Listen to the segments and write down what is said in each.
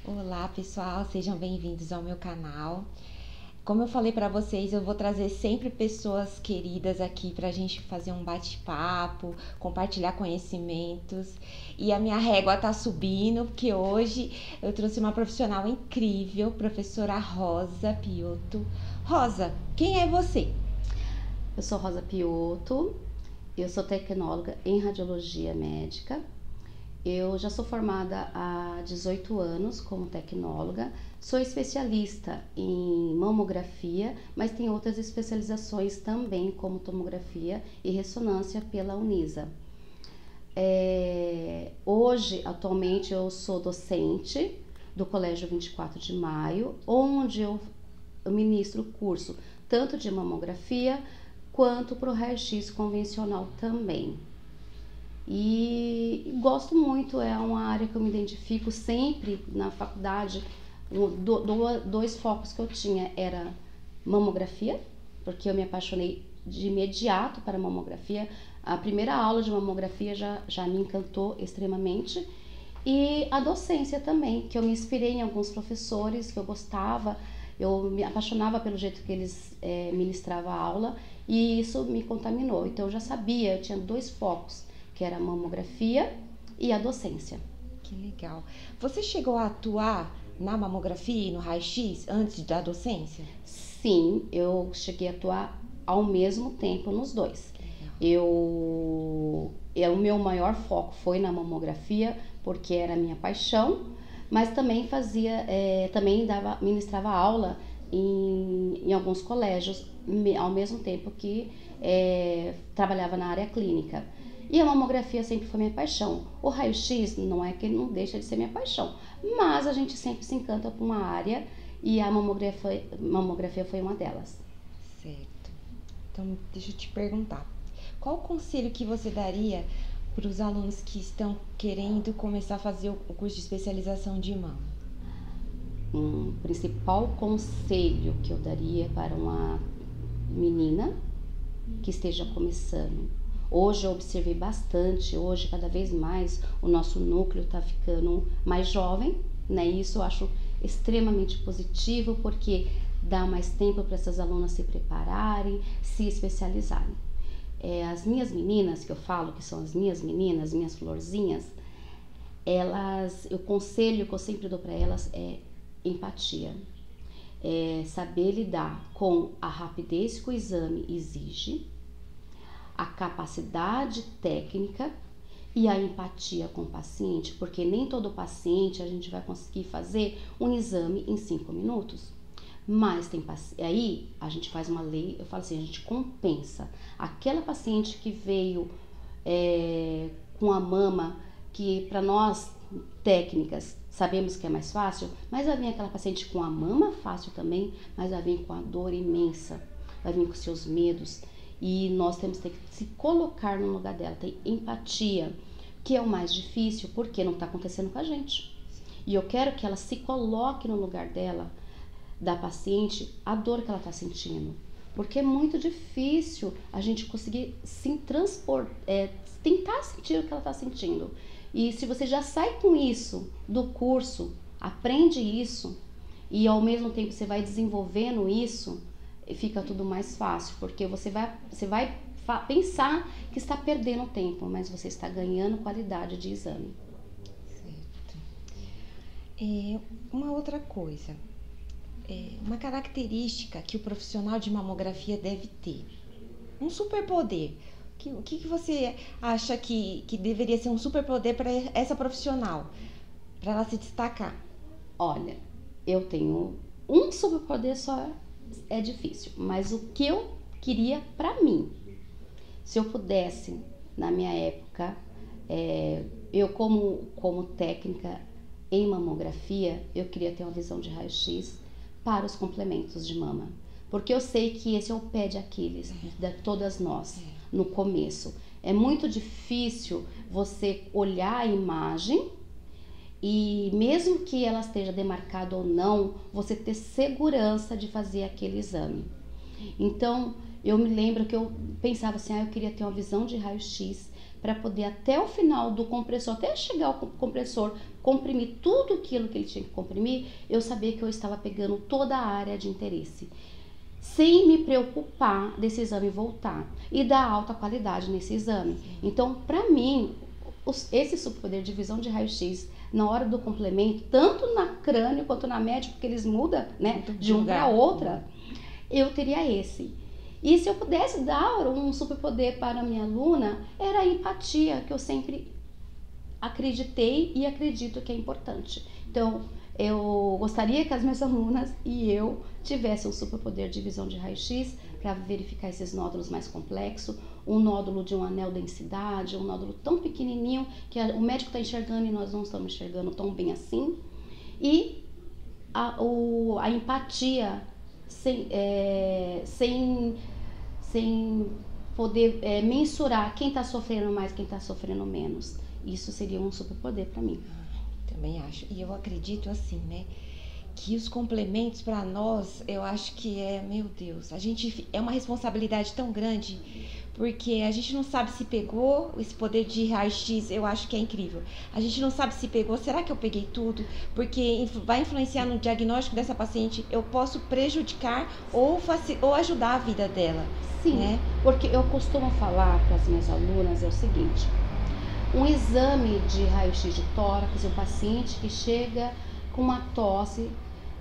Olá pessoal, sejam bem-vindos ao meu canal. Como eu falei para vocês, eu vou trazer sempre pessoas queridas aqui para a gente fazer um bate-papo, compartilhar conhecimentos. E a minha régua tá subindo, porque hoje eu trouxe uma profissional incrível, professora Rosa Piotto. Rosa, quem é você? Eu sou Rosa Piotto, eu sou tecnóloga em radiologia médica. Eu já sou formada há 18 anos como tecnóloga, sou especialista em mamografia, mas tenho outras especializações também, como tomografia e ressonância pela Unisa. Hoje, atualmente, eu sou docente do Colégio 24 de Maio, onde eu ministro o curso tanto de mamografia quanto para o raio-x convencional também. E gosto muito, é uma área que eu me identifico sempre na faculdade. Dois focos que eu tinha era mamografia, porque eu me apaixonei de imediato para mamografia. A primeira aula de mamografia já me encantou extremamente. E a docência também, que eu me inspirei em alguns professores que eu gostava, eu me apaixonava pelo jeito que eles ministravam a aula e isso me contaminou. Então eu já sabia, eu tinha dois focos, que era a mamografia e a docência. Que legal. Você chegou a atuar na mamografia e no raio-x antes da docência? Sim, eu cheguei a atuar ao mesmo tempo nos dois. O meu maior foco foi na mamografia, porque era a minha paixão, mas também ministrava aula em alguns colégios, ao mesmo tempo que trabalhava na área clínica. E a mamografia sempre foi minha paixão. O raio-x não é que ele não deixa de ser minha paixão, mas a gente sempre se encanta por uma área e a mamografia foi uma delas. Certo. Então, deixa eu te perguntar. Qual o conselho que você daria para os alunos que estão querendo começar a fazer o curso de especialização de mama? Um principal conselho que eu daria para uma menina que esteja começando. Hoje eu observei bastante, hoje cada vez mais o nosso núcleo está ficando mais jovem, né? Isso eu acho extremamente positivo, porque dá mais tempo para essas alunas se prepararem, se especializarem. As minhas meninas, que eu falo que são as minhas meninas, minhas florzinhas, o conselho que eu sempre dou para elas é empatia. Saber lidar com a rapidez que o exame exige, a capacidade técnica e a empatia com o paciente, porque nem todo paciente a gente vai conseguir fazer um exame em 5 minutos. Mas aí a gente faz uma lei, eu falo assim, a gente compensa. Aquela paciente que veio com a mama, que para nós técnicas sabemos que é mais fácil, mas vai vir aquela paciente com a mama fácil também, mas vai vir com a dor imensa, vai vir com seus medos. E nós temos que se colocar no lugar dela, ter empatia, que é o mais difícil, porque não está acontecendo com a gente. E eu quero que ela se coloque no lugar dela, da paciente, a dor que ela está sentindo. Porque é muito difícil a gente conseguir se tentar sentir o que ela está sentindo. E se você já sai com isso do curso, aprende isso, e ao mesmo tempo você vai desenvolvendo isso, fica tudo mais fácil, porque você vai pensar que está perdendo tempo, mas você está ganhando qualidade de exame. Certo. Uma outra coisa, uma característica que o profissional de mamografia deve ter, um superpoder. O que você acha que deveria ser um superpoder para essa profissional, para ela se destacar? Olha, eu tenho um superpoder só, é difícil, mas o que eu queria para mim, se eu pudesse, na minha época, eu como técnica em mamografia, eu queria ter uma visão de raio-x para os complementos de mama, porque eu sei que esse é o pé de Aquiles de todas nós no começo. É muito difícil você olhar a imagem e mesmo que ela esteja demarcada ou não, você ter segurança de fazer aquele exame. Então, eu me lembro que eu pensava assim, eu queria ter uma visão de raio-x para poder até o final do compressor, até chegar ao compressor, comprimir tudo aquilo que ele tinha que comprimir, eu sabia que eu estava pegando toda a área de interesse, sem me preocupar desse exame voltar e dar alta qualidade nesse exame. Então, para mim, esse superpoder de visão de raio-x na hora do complemento, tanto na crânio quanto na média, porque eles mudam, né, de um para outra, eu teria esse. E se eu pudesse dar um superpoder para a minha aluna, era a empatia, que eu sempre acreditei e acredito que é importante. Então, eu gostaria que as minhas alunas e eu tivessem um superpoder de visão de raio-x para verificar esses nódulos mais complexos, um nódulo de uma anel densidade, um nódulo tão pequenininho que o médico está enxergando e nós não estamos enxergando tão bem assim. E a empatia sem poder mensurar quem está sofrendo mais, quem está sofrendo menos. Isso seria um superpoder para mim. Também acho. E eu acredito assim, né? Que os complementos para nós, eu acho que meu Deus, é uma responsabilidade tão grande, porque a gente não sabe se pegou esse poder de raio-x, eu acho que é incrível. A gente não sabe se pegou, será que eu peguei tudo? Porque vai influenciar no diagnóstico dessa paciente, eu posso prejudicar ou ajudar a vida dela. Sim, né? Porque eu costumo falar para as minhas alunas o seguinte: um exame de raio-x de tórax, um paciente que chega com uma tosse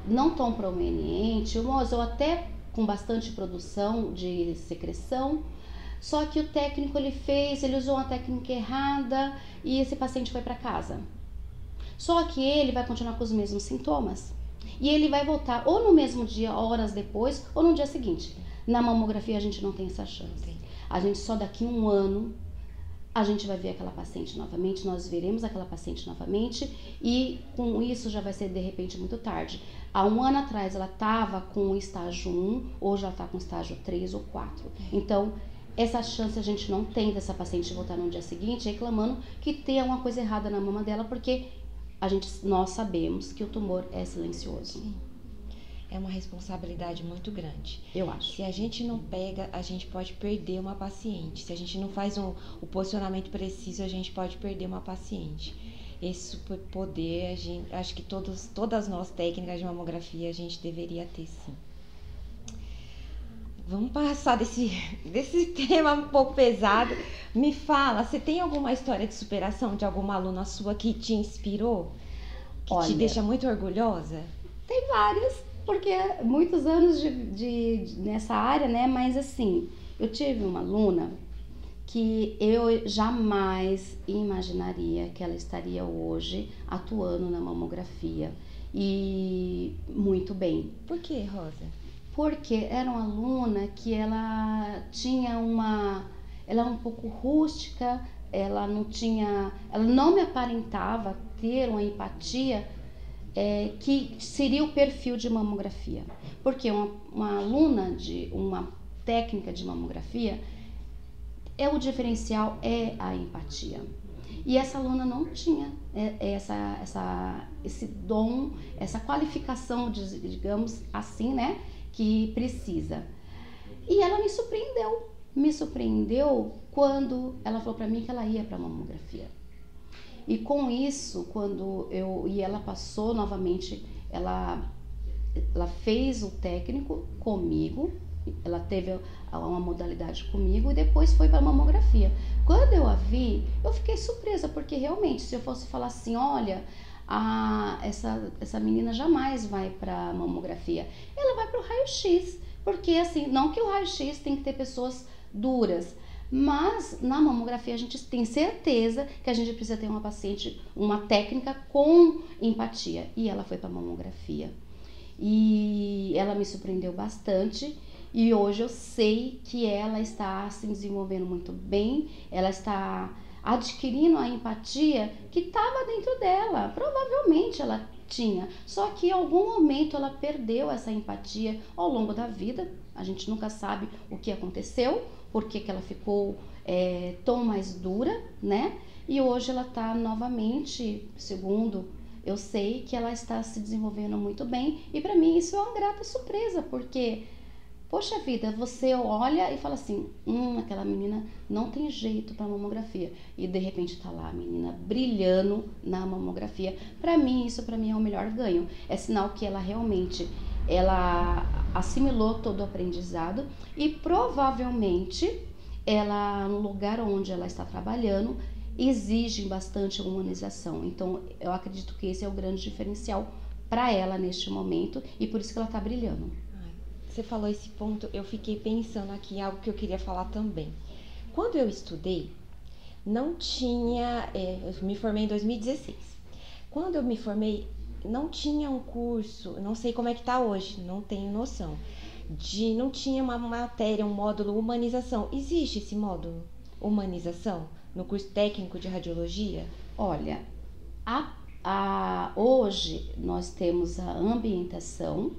não tão prominente, ou até com bastante produção de secreção, só que o técnico ele usou uma técnica errada e esse paciente foi para casa. Só que ele vai continuar com os mesmos sintomas e ele vai voltar ou no mesmo dia, horas depois, ou no dia seguinte. Na mamografia a gente não tem essa chance. A gente só daqui um ano a gente vai ver aquela paciente novamente, nós veremos aquela paciente novamente e com isso já vai ser de repente muito tarde. Há um ano atrás ela estava com o estágio 1, hoje ela está com o estágio 3 ou 4. Então, essa chance a gente não tem dessa paciente voltar no dia seguinte reclamando que tem alguma coisa errada na mama dela, porque nós sabemos que o tumor é silencioso. Sim. É uma responsabilidade muito grande. Eu acho. Se a gente não pega, a gente pode perder uma paciente. Se a gente não faz o posicionamento preciso, a gente pode perder uma paciente. Esse superpoder, acho que todas nós técnicas de mamografia, a gente deveria ter, sim. Vamos passar desse tema um pouco pesado. Me fala, você tem alguma história de superação de alguma aluna sua que te inspirou? Que te deixa muito orgulhosa? Tem várias. Porque muitos anos nessa área, né? Mas assim, eu tive uma aluna que eu jamais imaginaria que ela estaria hoje atuando na mamografia. E muito bem. Por que, Rosa? Porque era uma aluna que ela tinha ela era um pouco rústica, ela não me aparentava ter uma empatia que seria o perfil de mamografia. Porque uma aluna de uma técnica de mamografia, o diferencial é a empatia. E essa aluna não tinha esse dom, essa qualificação, digamos assim, né, que precisa. E ela me surpreendeu quando ela falou para mim que ela ia para mamografia. E com isso, ela passou novamente, ela fez o técnico comigo, ela teve uma modalidade comigo e depois foi para a mamografia. Quando eu a vi, eu fiquei surpresa, porque realmente, se eu fosse falar assim, olha, essa menina jamais vai para a mamografia, ela vai para o raio-x, porque assim, não que o raio-x tem que ter pessoas duras, mas na mamografia a gente tem certeza que a gente precisa ter uma paciente, uma técnica com empatia. E ela foi para a mamografia. E ela me surpreendeu bastante. E hoje eu sei que ela está se desenvolvendo muito bem. Ela está adquirindo a empatia que estava dentro dela. Provavelmente ela tinha. Só que em algum momento ela perdeu essa empatia ao longo da vida. A gente nunca sabe o que aconteceu. Por que ela ficou tão mais dura, né? E hoje ela está novamente, segundo eu sei, que ela está se desenvolvendo muito bem. E para mim isso é uma grata surpresa, porque Poxa vida, você olha e fala assim, aquela menina não tem jeito para mamografia. E de repente tá lá a menina brilhando na mamografia. Isso para mim é o melhor ganho. É sinal que ela realmente, ela assimilou todo o aprendizado e provavelmente ela, no lugar onde ela está trabalhando, exige bastante humanização. Então, eu acredito que esse é o grande diferencial para ela neste momento e por isso que ela está brilhando. Você falou esse ponto, eu fiquei pensando aqui em algo que eu queria falar também. Quando eu estudei, não tinha, eu me formei em 2016. Quando eu me formei, não tinha um curso, não sei como é que tá hoje, não tenho noção, não tinha uma matéria, um módulo humanização. Existe esse módulo humanização no curso técnico de radiologia? Olha, hoje nós temos a ambientação,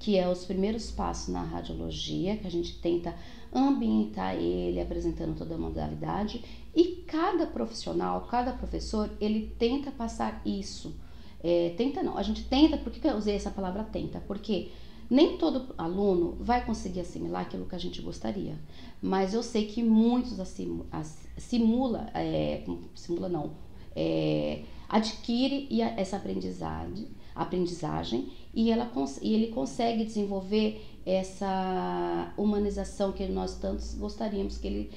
que é os primeiros passos na radiologia, que a gente tenta ambientar ele, apresentando toda a modalidade, e cada profissional, cada professor, ele tenta passar isso. A gente tenta, por que eu usei essa palavra tenta? Porque nem todo aluno vai conseguir assimilar aquilo que a gente gostaria, mas eu sei que muitos adquire essa aprendizagem e ele consegue desenvolver essa humanização que nós tantos gostaríamos que ele,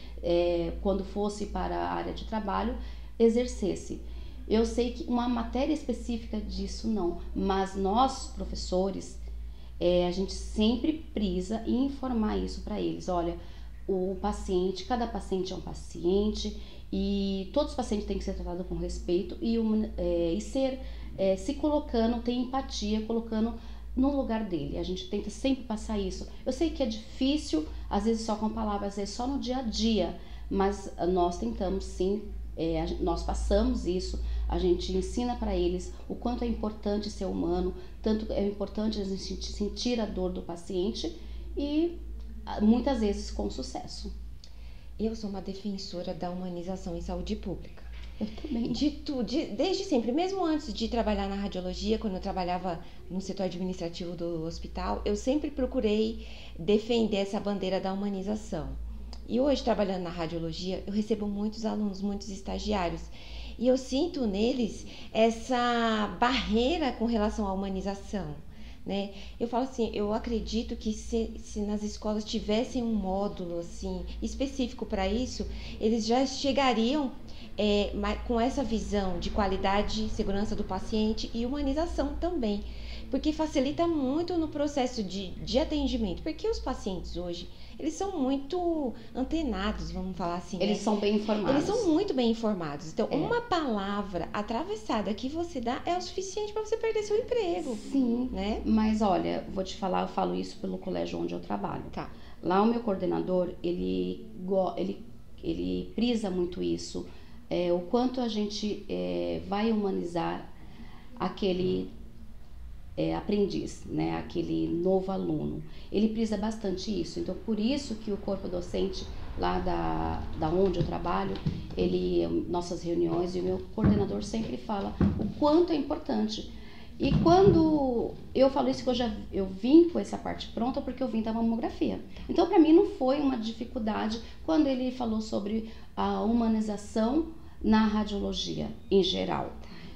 quando fosse para a área de trabalho, exercesse. Eu sei que uma matéria específica disso não, mas nós, professores, a gente sempre prisa em informar isso para eles. Olha, cada paciente é um paciente e todos os pacientes têm que ser tratados com respeito e se colocando, ter empatia, colocando no lugar dele. A gente tenta sempre passar isso. Eu sei que é difícil, às vezes só com palavras, às vezes só no dia a dia, mas nós tentamos sim, nós passamos isso, a gente ensina para eles o quanto é importante ser humano, tanto é importante a gente sentir a dor do paciente e muitas vezes com sucesso. Eu sou uma defensora da humanização em saúde pública. Eu também. Desde sempre, mesmo antes de trabalhar na radiologia, quando eu trabalhava no setor administrativo do hospital, eu sempre procurei defender essa bandeira da humanização. E hoje, trabalhando na radiologia, eu recebo muitos alunos, muitos estagiários, e eu sinto neles essa barreira com relação à humanização, né? Eu falo assim, eu acredito que se nas escolas tivessem um módulo assim específico para isso, eles já chegariam com essa visão de qualidade, segurança do paciente e humanização também, porque facilita muito no processo de atendimento, porque os pacientes hoje, eles são muito antenados, vamos falar assim. Eles são bem informados. Eles são muito bem informados. Então, uma palavra atravessada que você dá é o suficiente para você perder seu emprego. Sim, né? Mas olha, vou te falar, eu falo isso pelo colégio onde eu trabalho. Tá. Lá o meu coordenador, ele prisa muito isso, o quanto a gente vai humanizar aquele aprendiz, né, aquele novo aluno. Ele prisa bastante isso. Então, por isso que o corpo docente lá da onde eu trabalho, nossas reuniões, e o meu coordenador sempre fala o quanto é importante. E quando eu falo isso, que eu vim com essa parte pronta porque eu vim da mamografia. Então, para mim não foi uma dificuldade quando ele falou sobre a humanização na radiologia em geral.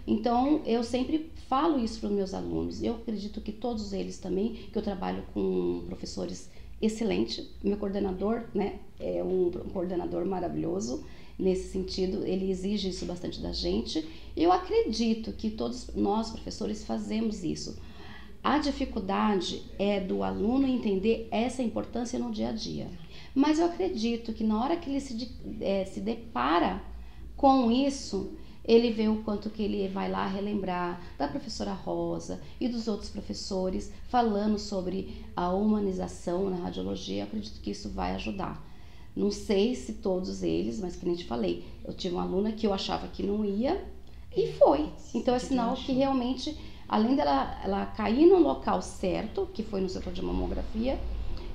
Então, eu sempre falo isso para os meus alunos. Eu acredito que todos eles também, que eu trabalho com professores excelentes. Meu coordenador, né, é um coordenador maravilhoso. Nesse sentido, ele exige isso bastante da gente. Eu acredito que todos nós, professores, fazemos isso. A dificuldade é do aluno entender essa importância no dia a dia. Mas eu acredito que na hora que ele se depara com isso, ele vê o quanto que ele vai lá relembrar da professora Rosa e dos outros professores falando sobre a humanização na radiologia. Eu acredito que isso vai ajudar. Não sei se todos eles, mas que nem te falei, eu tive uma aluna que eu achava que não ia e foi. Então é sinal que realmente, além dela cair no local certo, que foi no setor de mamografia,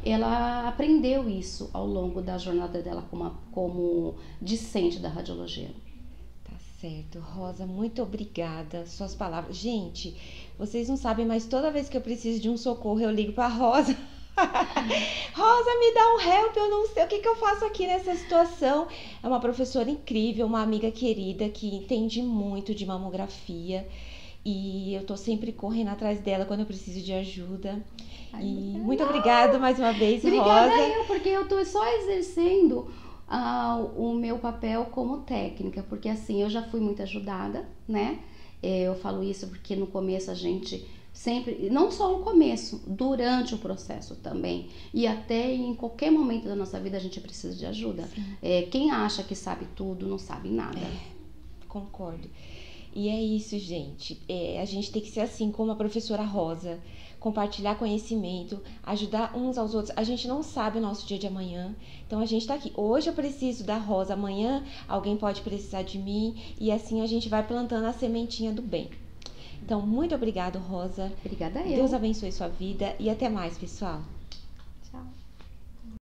ela aprendeu isso ao longo da jornada dela como discente da radiologia. Certo, Rosa, muito obrigada. Suas palavras. Gente, vocês não sabem, mas toda vez que eu preciso de um socorro, eu ligo para Rosa. Rosa, me dá um help, eu não sei o que eu faço aqui nessa situação. É uma professora incrível, uma amiga querida que entende muito de mamografia e eu tô sempre correndo atrás dela quando eu preciso de ajuda. Ai, E muito obrigada mais uma vez, obrigada Rosa. eu, porque eu tô só exercendo o meu papel como técnica, porque assim, eu já fui muito ajudada, né? Eu falo isso porque no começo a gente sempre, não só no começo, durante o processo também, e até em qualquer momento da nossa vida a gente precisa de ajuda. Quem acha que sabe tudo, não sabe nada. Concordo. E é isso, gente. A gente tem que ser assim como a professora Rosa, compartilhar conhecimento, ajudar uns aos outros. A gente não sabe o nosso dia de amanhã, então a gente tá aqui. Hoje eu preciso da Rosa, amanhã alguém pode precisar de mim e assim a gente vai plantando a sementinha do bem. Então, muito obrigado, Rosa. Obrigada eu. Deus abençoe sua vida e até mais, pessoal.